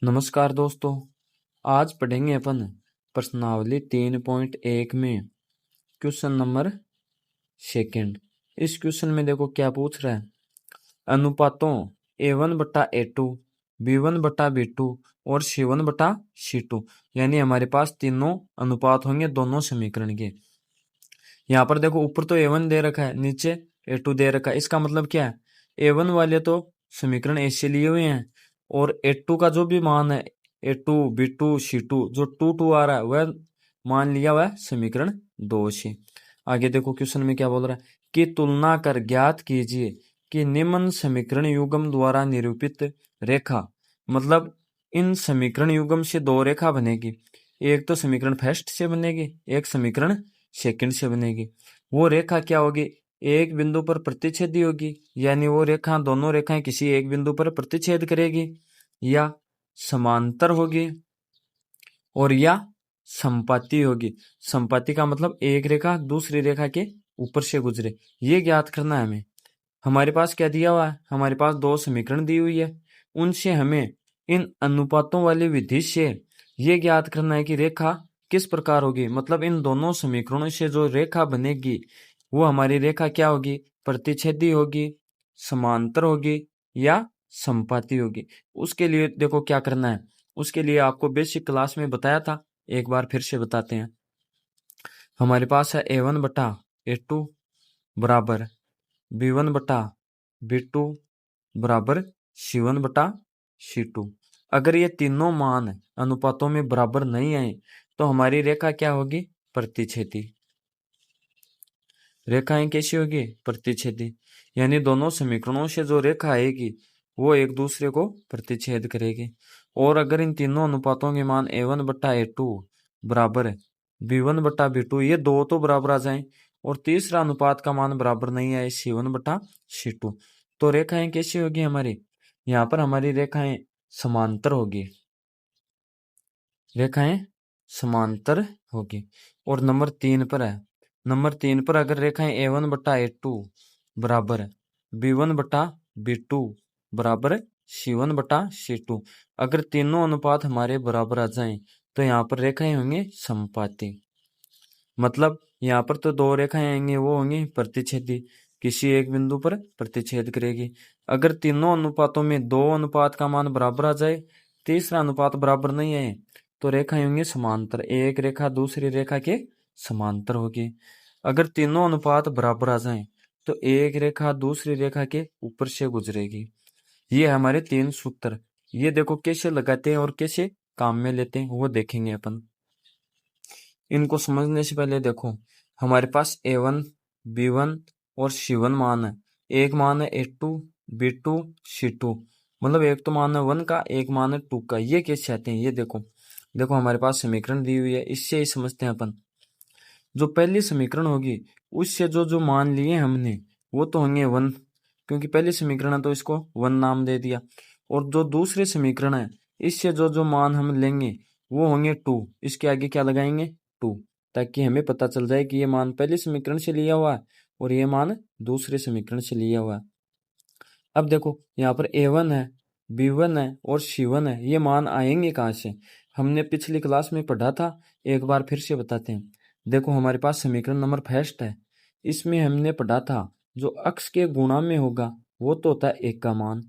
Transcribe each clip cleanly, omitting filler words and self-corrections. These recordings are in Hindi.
नमस्कार दोस्तों, आज पढ़ेंगे अपन प्रश्नावली 3.1 में क्वेश्चन नंबर सेकंड। इस क्वेश्चन में देखो क्या पूछ रहा है। अनुपातों A1 बटा A2, B1 बटा B2 और C1 बटा C2, यानी हमारे पास तीनों अनुपात होंगे दोनों समीकरण के। यहाँ पर देखो ऊपर तो A1 दे रखा है, नीचे A2 दे रखा है। इसका मतलब क्या है, A1 वाले तो समीकरण ऐसे लिए हुए हैं और A2 का जो भी मान है A2, B2, C2 जो 2 आ रहा है वह मान लिया हुआ है समीकरण 2 से। आगे देखो क्वेश्चन में क्या बोल रहा है कि तुलना कर ज्ञात कीजिए कि निम्न समीकरण युग्म द्वारा निरूपित रेखा, मतलब इन समीकरण युग्म से दो रेखा बनेगी। एक तो समीकरण फर्स्ट से बनेगी, एक समीकरण सेकंड से बनेगी। वो रेखा क्या होगी, एक बिंदु पर प्रतिच्छेदी होगी, यानी वो रेखा दोनों रेखाएं किसी एक बिंदु पर प्रतिच्छेद करेगी, या समांतर होगी, और या संपाती होगी। संपाती का मतलब एक रेखा दूसरी रेखा के ऊपर से गुजरे, ये ज्ञात करना है हमें। हमारे पास क्या दिया हुआ है, हमारे पास दो समीकरण दी हुई है, उनसे हमें इन अनुपातों वाली विधि से ये ज्ञात करना है कि रेखा किस प्रकार होगी। मतलब इन दोनों समीकरणों से जो रेखा बनेगी वो हमारी रेखा क्या होगी, प्रतिच्छेदी होगी, समांतर होगी या संपाती होगी। उसके लिए देखो क्या करना है, उसके लिए आपको बेसिक क्लास में बताया था, एक बार फिर से बताते हैं। हमारे पास है A1 बटा A2 बराबर B1 बटा B2 बराबर C1 बटा C2। अगर ये तीनों मान अनुपातों में बराबर नहीं आए तो हमारी रेखा क्या होगी, प्रतिच्छेदी। रेखाएं कैसी होगी, प्रतिच्छेदी, यानी दोनों समीकरणों से जो रेखा आएगी वो एक दूसरे को प्रतिच्छेद करेगी। और अगर इन तीनों अनुपातों के मान A1 बटा A2 बराबर B1 बटा B2, ये दो तो बराबर आ जाएं और तीसरा अनुपात का मान बराबर नहीं आए C1 बटा C2, तो रेखाएं कैसी होगी हमारी, यहाँ पर हमारी रेखाएं समांतर होगी, रेखाएं समांतर होगी। और नंबर 3 पर है, नंबर 3 पर अगर रेखाएं A1 बटा A2 बराबर B1 बटा B2 बराबर C1 बटा C2, अगर तीनों अनुपात हमारे बराबर आ जाएं तो यहाँ पर रेखाएं होंगी समपाती। मतलब यहाँ पर तो दो रेखाएं आएंगी, वो होंगी प्रतिच्छेदी, किसी एक बिंदु पर प्रतिच्छेद करेगी। अगर तीनों अनुपातों में दो अनुपात का मान बराबर आ जाए, तीसरा अनुपात बराबर नहीं आए, तो रेखाएं होंगी समांतर, एक रेखा दूसरी रेखा के समांतर होगी। अगर तीनों अनुपात बराबर आ जाएं तो एक रेखा दूसरी रेखा के ऊपर से गुजरेगी। ये हमारे 3 सूत्र। ये देखो कैसे लगाते हैं और कैसे काम में लेते हैं वो देखेंगे अपन। इनको समझने से पहले देखो हमारे पास A1, B1 और C1 मान है। एक मान है A2, B2, C2, मतलब एक तो मान है 1 का, एक मान है 2 का। ये कैसे आते हैं, ये देखो देखो हमारे पास समीकरण दी हुई है, इससे ही समझते हैं अपन। जो पहली समीकरण होगी उससे जो जो मान लिए हमने वो तो होंगे 1, क्योंकि पहली समीकरण है तो इसको 1 नाम दे दिया। और जो दूसरे समीकरण है इससे जो जो मान हम लेंगे वो होंगे 2, इसके आगे क्या लगाएंगे 2, ताकि हमें पता चल जाए कि ये मान पहले समीकरण से लिया हुआ है और ये मान दूसरे समीकरण से लिया हुआ है। अब देखो यहाँ पर A1 है, B1 है और C1 है, ये मान आएंगे कहाँ से, हमने पिछली क्लास में पढ़ा था, एक बार फिर से बताते हैं। देखो हमारे पास समीकरण नंबर फर्स्ट है, इसमें हमने पढ़ा था जो अक्ष के गुणा में होगा वो तो होता है 1 का मान।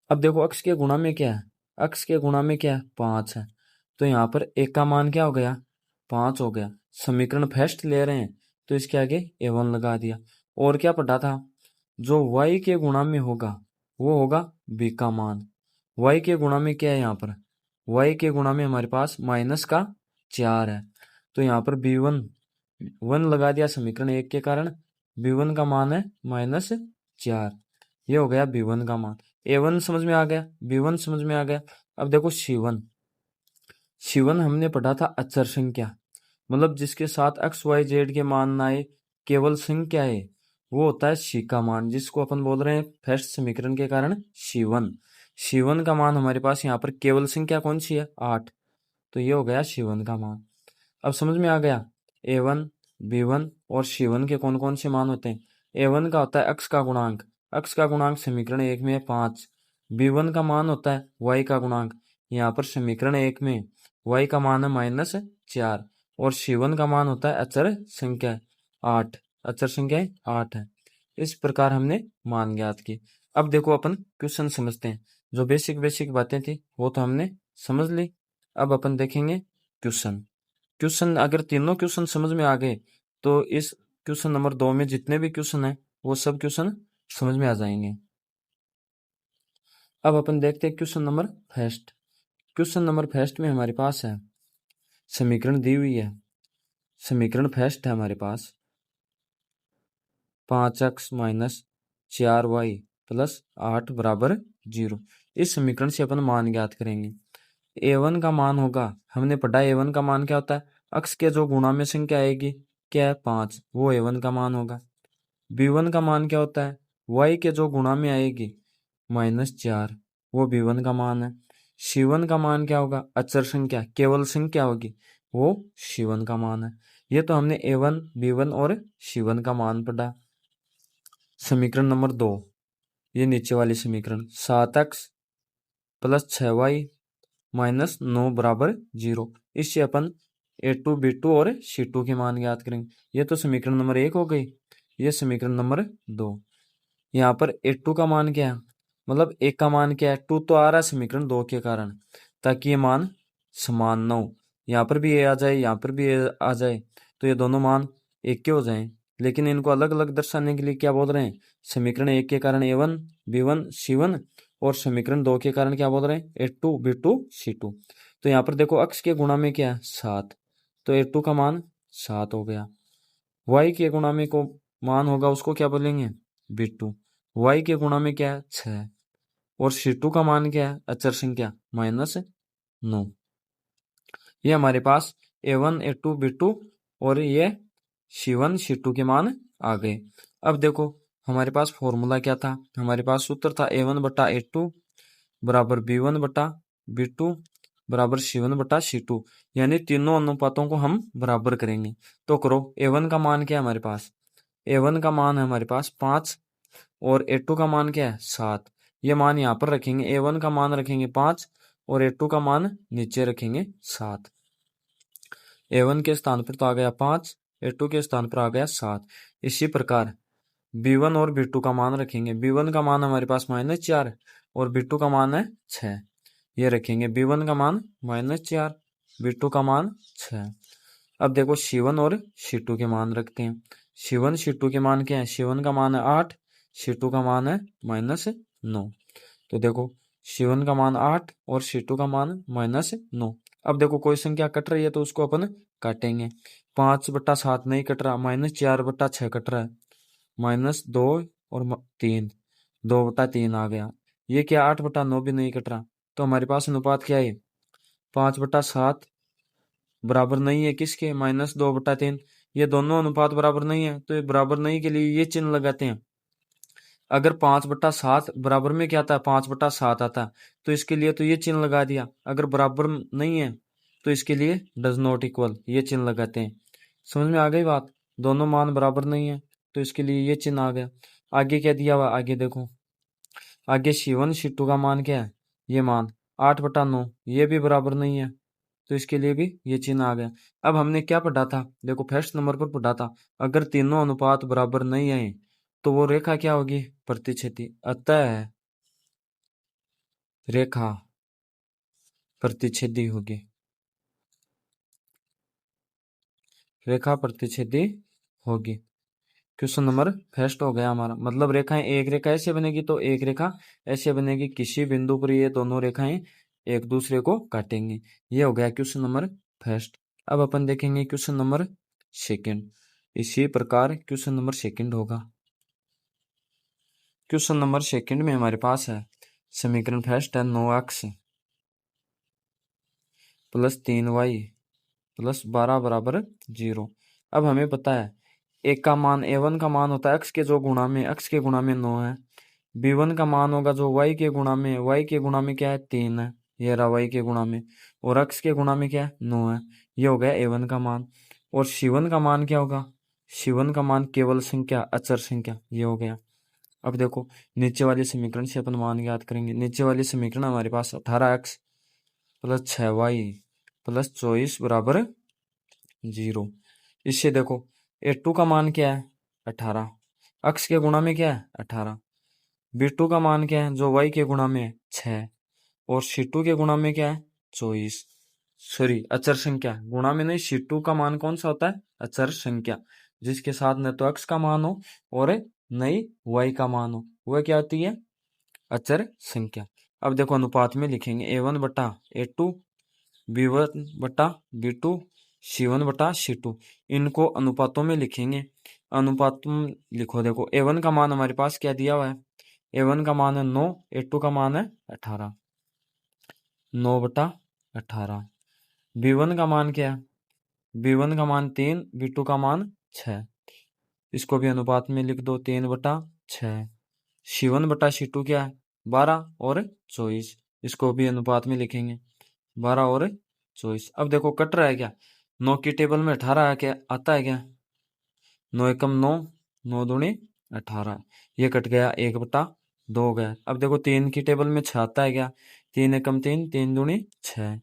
अब देखो अक्ष के गुणा में क्या है, अक्ष के गुणा में क्या है 5 है, तो यहाँ पर 1 का मान क्या हो गया 5 हो गया। समीकरण फर्स्ट ले रहे हैं तो इसके आगे A1 लगा दिया। और क्या पढ़ा था, जो y के गुणा में होगा वो होगा b का मान। y के गुणा में क्या है, यहाँ पर y के गुणा में हमारे पास -4 है, तो यहाँ पर b1 1 लगा दिया समीकरण 1 के कारण, b1 का मान है -4, ये हो गया b1 का मान। A1 समझ में आ गया, B1 समझ में आ गया। अब देखो C1, C1 हमने पढ़ा था अचर संख्या, मतलब जिसके साथ एक्स वाई जेड के मान ना आए, केवल संख्या है, वो होता है C का मान, जिसको अपन बोल रहे हैं फर्स्ट समीकरण के कारण C1। C1 का मान हमारे पास यहाँ पर केवल संख्या कौन सी है 8, तो ये हो गया C1 का मान। अब समझ में आ गया A1, B1 और C1 के कौन कौन से मान होते हैं। A1 का होता है x का गुणांक, x का गुणांक समीकरण 1 में है 5। B1 का मान होता है y का गुणांक, यहाँ पर समीकरण 1 में y का मान है -4 और c1 का मान होता है अचर संख्या 8, अचर संख्या 8 है। इस प्रकार हमने मान ज्ञात की। अब देखो अपन क्वेश्चन समझते हैं। जो बेसिक बातें थी वो तो हमने समझ ली। अब अपन देखेंगे क्वेश्चन अगर तीनों क्वेश्चन समझ में आ गए तो इस क्वेश्चन नंबर 2 में जितने भी क्वेश्चन है वो सब क्वेश्चन समझ में आ जाएंगे। अब अपन देखते हैं question number first. Question number first में हमारे पास है समीकरण दी हुई है। समीकरण फर्स्ट है हमारे पास 5x - 4y + 8 = 0। इस समीकरण से अपन मान ज्ञात करेंगे। a1 का मान होगा, हमने पढ़ा a1 का मान क्या होता है, अक्ष के जो गुणा में संख्या आएगी क्या है 5, वो a1 का मान होगा। b1 का मान क्या होता है, y के जो गुणा में आएगी -4, वो b1 का मान है। c1 का मान क्या होगा, अचर संख्या केवल संख्या होगी, वो c1 का मान है। ये तो हमने a1 b1 और c1 का मान पढ़ा। समीकरण नंबर 2, ये नीचे वाली समीकरण 7x + 6y - 9 = 0। इससे अपन a2 b2 और c2 के मान ज्ञात करेंगे। ये तो समीकरण नंबर 1 हो गई। ये समीकरण नंबर 2। यहाँ पर a2 का मान क्या है, मतलब 1 का मान क्या है, 2 तो आ रहा है समीकरण 2 के कारण, ताकि ये मान समान न हो। यहाँ पर भी a आ जाए, यहाँ पर भी a आ जाए, तो ये दोनों मान एक के हो जाएं। लेकिन इनको अलग अलग दर्शाने के लिए क्या बोल रहे हैं, समीकरण 1 के कारण a1 b1 c1 और समीकरण 2 के कारण क्या बोल रहे हैं, a2 b2 c2। तो यहाँ पर देखो अक्ष के गुणा में क्या है 7, तो a2 का मान 7 हो गया। y के गुणा में को मान होगा उसको क्या बोलेंगे b2। y के गुणा में क्या है 6 और c2 का मान क्या है, अचर संख्या -9। ये हमारे पास a1 a2 b2 और ये c1 c2 के मान आ गए। अब देखो हमारे पास फॉर्मूला क्या था, हमारे पास सूत्र था a1/a2 = b1/b2 = c1/c2, यानी तीनों अनुपातों को हम बराबर करेंगे। तो करो, a1 का मान क्या है हमारे पास, a1 का मान है हमारे पास 5 और a2 का मान क्या है 7। ये मान यहाँ पर रखेंगे, a1 का मान रखेंगे 5 और a2 का मान नीचे रखेंगे 7। a1 के स्थान पर तो आ गया 5, a2 के स्थान पर आ गया 7। इसी प्रकार b1 और b2 का मान रखेंगे। b1 का मान हमारे पास -4 और b2 का मान है 6। ये रखेंगे, b1 का मान -4, b2 का मान 6। अब देखो c1 और c2 के मान रखते हैं। c1 c2 के मान क्या है, c1 का मान है 8, c2 का मान है -9। तो देखो c1 का मान 8 और c2 का मान -9। अब देखो कोई संख्या कट रही है तो उसको अपन काटेंगे। 5/7 नहीं कट रहा, -4/6 कट रहा है, -2 और 3, 2/3 आ गया। ये क्या 8/9 भी नहीं कट रहा, तो हमारे पास अनुपात क्या है 5/7 बराबर नहीं है किसके, -2/3। ये दोनों अनुपात बराबर नहीं है, तो ये बराबर नहीं के लिए ये चिन्ह लगाते हैं। अगर 5/7 बराबर में क्या आता है 5/7 आता है, तो इसके लिए तो ये चिन्ह लगा दिया। अगर बराबर नहीं है तो इसके लिए डज नॉट इक्वल ये चिन्ह लगाते हैं। समझ में आ गई बात, दोनों मान बराबर नहीं है तो इसके लिए ये चिन्ह आ गया। आगे क्या दिया हुआ, आगे देखो, आगे c1 c2 का मान क्या है, ये मान 8/9, ये भी बराबर नहीं है तो इसके लिए भी ये चिन्ह आ गया। अब हमने क्या पढ़ा था, देखो फर्स्ट नंबर पर पढ़ा था, अगर तीनों अनुपात बराबर नहीं आए तो वो रेखा क्या होगी, प्रतिच्छेदी। अतः रेखा प्रतिच्छेदी होगी, रेखा प्रतिच्छेदी होगी। क्वेश्चन नंबर फर्स्ट हो गया हमारा, मतलब रेखाएं, एक रेखा ऐसे बनेगी तो एक रेखा ऐसे बनेगी, किसी बिंदु पर ये दोनों रेखाएं एक दूसरे को काटेंगी। ये हो गया क्वेश्चन नंबर फर्स्ट। अब अपन देखेंगे क्वेश्चन नंबर सेकंड। इसी प्रकार क्वेश्चन नंबर सेकंड होगा। क्वेश्चन नंबर सेकंड में हमारे पास है समीकरण फर्स्ट है 9x + 3y + 12 = 0। अब हमें पता है एक का मान a1 का मान होता है x के जो गुणा में, x के गुणा में 9 है। b1 का मान होगा जो y के गुणा में, y के गुणा में क्या है 3 है, ये रहा y के गुणा में, और x के गुणा में क्या है 9 है। ये हो गया a1 का मान। और c1 का मान क्या होगा, c1 का मान केवल संख्या, अचर संख्या, ये हो गया। अब देखो नीचे वाले समीकरण से अपन मान ज्ञात करेंगे। नीचे वाली समीकरण हमारे पास 18x प्लस 6y प्लस 24 बराबर 0। इससे देखो a2 का मान क्या है 18, अक्स के गुणा में क्या है 18, b2 का मान क्या है जो y के गुणा में है 6, और c2 के गुणा में क्या है 24। सॉरी अचर संख्या गुणा में नहीं, c2 का मान कौन सा होता है अचर संख्या, जिसके साथ न तो x का मान हो और न ही y का मान हो, वह क्या होती है अचर संख्या। अब देखो अनुपात में लिखेंगे a1 बटा a2, b1 बटा b2, c1 बटा c2, इनको अनुपातों में लिखेंगे। अनुपात में लिखो, देखो a1 का मान हमारे पास क्या दिया हुआ है, a1 का मान है 9, a2 का मान है 18, 9 बटा 18। b1 का मान क्या है, b1 का मान 3, b2 का मान 6, इसको भी अनुपात में लिख दो 3 बटा 6। c1 बटा c2 क्या है 12 और 24, इसको भी अनुपात में लिखेंगे 12 और 24। अब देखो कट रहा है क्या, 9 की टेबल में 18 है क्या, आता है क्या, 9 एकम 9, 9 दूनी 18, ये कट गया 1 बटा 2 हो गया। अब देखो 3 की टेबल में 6 आता है क्या, 3 एकम 3, 3 दूनी 6,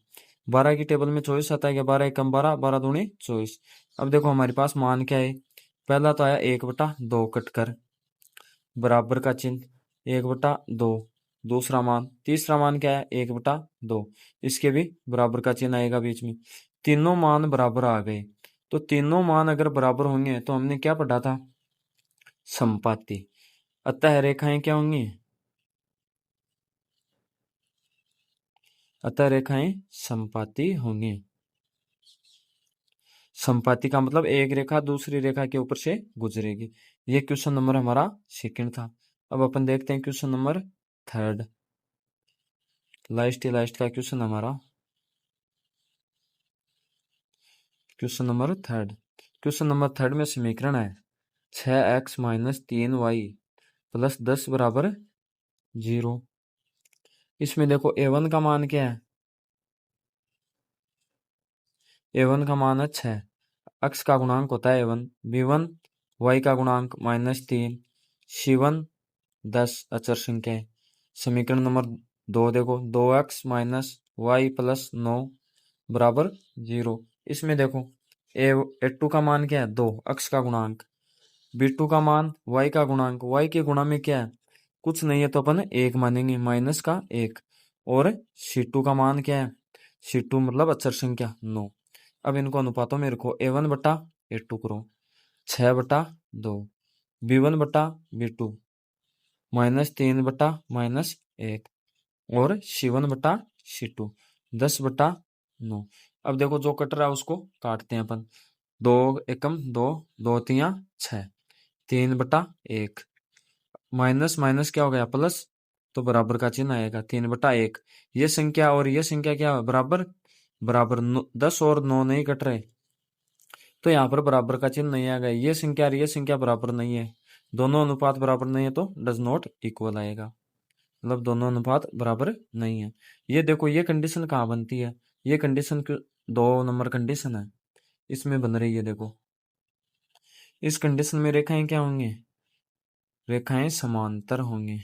12 की टेबल में 24 आता है क्या, 12 एकम 12, 12 दूनी 24। अब देखो हमारे पास मान क्या है, पहला तो आया 1 बटा 2 कटकर, बराबर का चिन्ह 1 बटा 2, दूसरा मान, तीसरा मान क्या है 1 बटा 2, इसके भी बराबर का चिन्ह आएगा बीच में। तीनों मान बराबर आ गए, तो तीनों मान अगर बराबर होंगे तो हमने क्या पढ़ा था समपाती, अतः रेखाएं क्या होंगी, अतः रेखाएं समपाती होंगी। समपाती का मतलब एक रेखा दूसरी रेखा के ऊपर से गुजरेगी। ये क्वेश्चन नंबर हमारा सेकंड था। अब अपन देखते हैं क्वेश्चन नंबर थर्ड, लास्ट का क्वेश्चन हमारा, question number third. Question number third में समीकरण है 6x माइनस 3y प्लस 10 बराबर 0। इसमें देखो a1 का मान क्या है, a1 का मान है 6, x का गुणांक होता है a1, b1 y का गुणांक -3, c1 10 अचर संख्या है। समीकरण नंबर 2 देखो 2x माइनस वाई प्लस 9 बराबर 0। इसमें देखो a2 का मान क्या है 2, x का गुणांक, b2 का मान y का गुणांक, y के गुणा में क्या है कुछ नहीं है तो अपन 1 मानेंगे, माइनस का 1, और c2 का मान क्या है, c2 मतलब अचर संख्या 9। अब इनको अनुपातों में रखो, a1 बटा a2 करो 6 बटा 2, b1 बटा b2 -3 बटा -1, और c1 बटा c2 10 बटा 9। अब देखो जो कट रहा है उसको काटते हैं अपन, 2 एकम 2, 2 तिया 6, 3 बटा 1, माइनस माइनस क्या हो गया प्लस, तो बराबर का चिन्ह आएगा 3 बटा 1। ये संख्या और ये संख्या क्या बराबर, बराबर 10 और 9 नहीं कट रहे, तो यहाँ पर बराबर का चिन्ह नहीं आएगा। ये संख्या और ये संख्या बराबर नहीं है, दोनों अनुपात बराबर नहीं है तो डज नॉट इक्वल आएगा, मतलब दोनों अनुपात बराबर नहीं है। ये देखो ये कंडीशन कहाँ बनती है, ये कंडीशन 2 नंबर कंडीशन है, इसमें बन रही है। देखो इस कंडीशन में रेखाएं क्या होंगी, रेखाएं समांतर होंगी,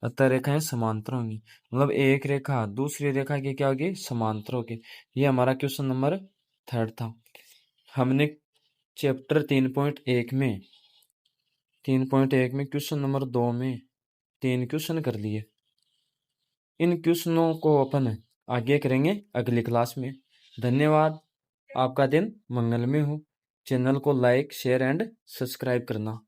अतः रेखाएं समांतर होंगी, मतलब एक रेखा दूसरी रेखा की क्या होगी समांतर होगी। ये हमारा क्वेश्चन नंबर थर्ड था। हमने चैप्टर 3.1 में क्वेश्चन नंबर 2 में 3 क्वेश्चन कर लिए। इन क्वेश्चनों को अपन आगे करेंगे अगली क्लास में। धन्यवाद, आपका दिन मंगलमय हो। चैनल को लाइक शेयर एंड सब्सक्राइब करना।